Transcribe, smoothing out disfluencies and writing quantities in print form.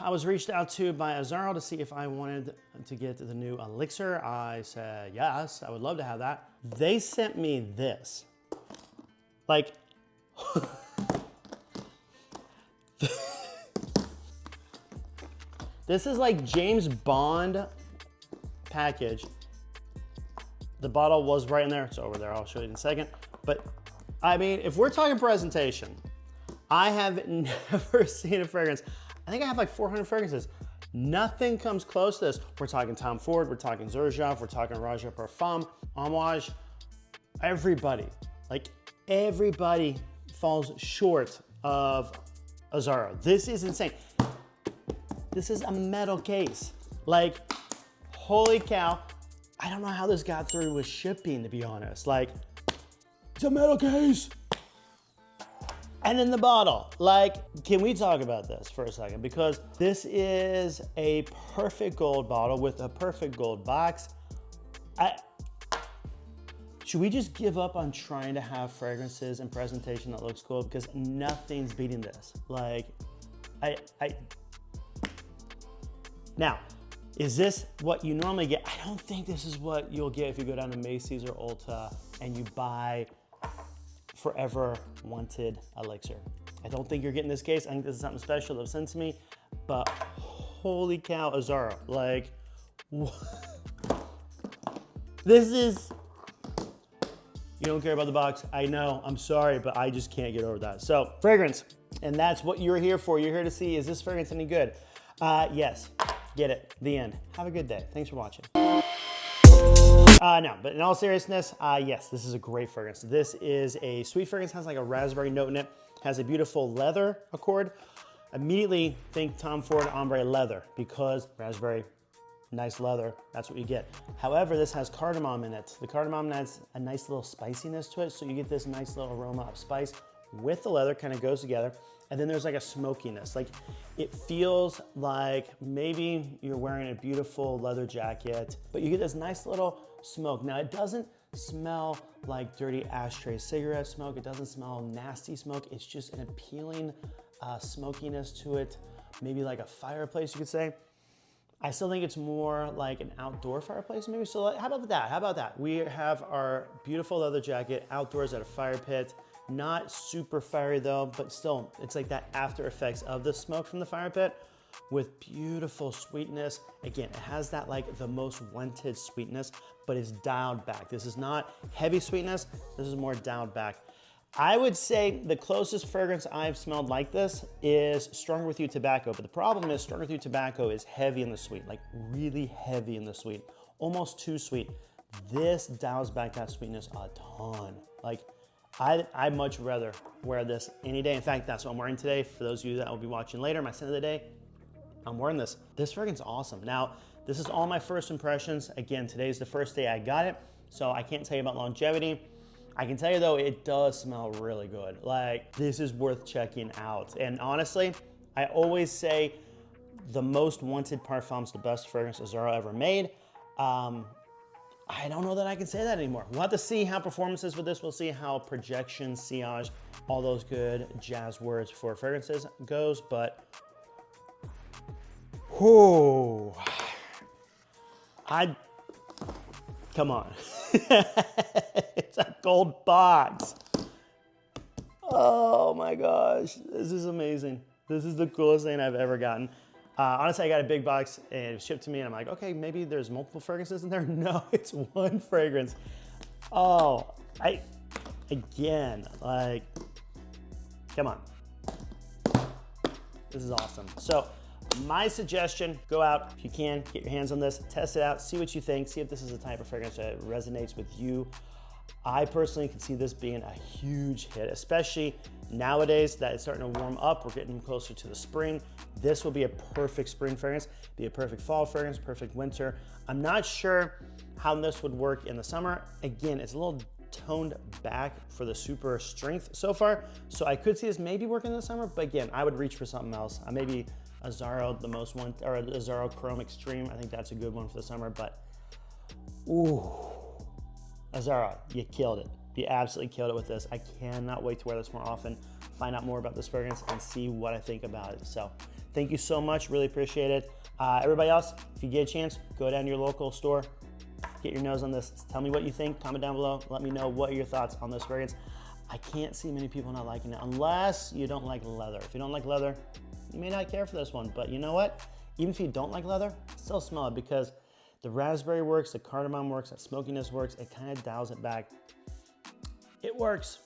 I was reached out to by Azzaro to see if I wanted to get the new Elixir. I said, yes, I would love to have that. They sent me this. Like, this is like James Bond package. The bottle was right in there. It's over there. I'll show you in a second. But I mean, if we're talking presentation, I have never seen a fragrance. I think I have like 400 fragrances. Nothing comes close to this. We're talking Tom Ford, we're talking Xerjoff, we're talking Raja Parfum, Homage. Everybody, like everybody falls short of Azzaro. This is insane. This is a metal case. Like, holy cow. I don't know how this got through with shipping, to be honest. Like, it's a metal case. And in the bottle, like, can we talk about this for a second? Because this is a perfect gold bottle with a perfect gold box. Should we just give up on trying to have fragrances and presentation that looks cool? Because nothing's beating this. Like, now, is this what you normally get? I don't think this is what you'll get if you go down to Macy's or Ulta and you buy Forever Wanted Elixir. I don't think you're getting this case. I think this is something special that was sent to me, but holy cow, Azzaro. Like, this is, you don't care about the box. I know, I'm sorry, but I just can't get over that. So, fragrance, and that's what you're here for. You're here to see, is this fragrance any good? Yes, get it, the end. Have a good day. Thanks for watching. No, but in all seriousness, yes, this is a great fragrance. This is a sweet fragrance, has like a raspberry note in it, has a beautiful leather accord. Immediately think Tom Ford ombre leather because raspberry, nice leather, that's what you get. However, this has cardamom in it. The cardamom adds a nice little spiciness to it, so you get this nice little aroma of spice with the leather, kind of goes together. And then there's like a smokiness. Like, it feels like maybe you're wearing a beautiful leather jacket, but you get this nice little smoke. Now, it doesn't smell like dirty ashtray cigarette smoke. It doesn't smell nasty smoke. It's just an appealing smokiness to it. Maybe like a fireplace, you could say. I still think it's more like an outdoor fireplace maybe. So how about that? How about that? We have our beautiful leather jacket outdoors at a fire pit. Not super fiery though, but still, it's like that after effects of the smoke from the fire pit with beautiful sweetness. Again, it has that like the most wanted sweetness, but it's dialed back. This is not heavy sweetness. This is more dialed back. I would say the closest fragrance I've smelled like this is Stronger With You Tobacco. But the problem is Stronger With You Tobacco is heavy in the sweet, like really heavy in the sweet, almost too sweet. This dials back that sweetness a ton. Like, I'd much rather wear this any day. In fact, that's what I'm wearing today. For those of you that will be watching later, my scent of the day, I'm wearing this. This fragrance is awesome. Now, this is all my first impressions. Again, today's the first day I got it, so I can't tell you about longevity. I can tell you though, it does smell really good. Like, this is worth checking out. And honestly, I always say the most wanted parfum's the best fragrance Azzaro ever made. I don't know that I can say that anymore. We'll have to see how performance is with this. We'll see how projection, sillage, all those good jazz words for fragrances goes, but whoo, come on. It's a gold box. Oh my gosh, this is amazing. This is the coolest thing I've ever gotten. Honestly, I got a big box and it was shipped to me and I'm like, okay, maybe there's multiple fragrances in there. No, it's one fragrance. Oh, again, like, come on. This is awesome. So my suggestion, go out if you can, get your hands on this, test it out, see what you think, see if this is a type of fragrance that resonates with you. I personally can see this being a huge hit, especially nowadays that it's starting to warm up. We're getting closer to the spring. This will be a perfect spring fragrance, be a perfect fall fragrance, perfect winter. I'm not sure how this would work in the summer. Again, it's a little toned back for the super strength so far. So I could see this maybe working in the summer, but again, I would reach for something else. Maybe Azzaro, the most one, or Azzaro Chrome Extreme. I think that's a good one for the summer, but ooh. Azzaro, you killed it. You absolutely killed it with this. I cannot wait to wear this more often, find out more about this fragrance, and see what I think about it. So Thank you so much, really appreciate it. Everybody else, if you get a chance, go down to your local store, get your nose on this. Tell me what you think, comment down below. Let me know what are your thoughts on this fragrance. I can't see many people not liking it unless you don't like leather. If you don't like leather, you may not care for this one, but you know what? Even if you don't like leather, still smell it because the raspberry works, the cardamom works, that smokiness works. It kind of dials it back. It works.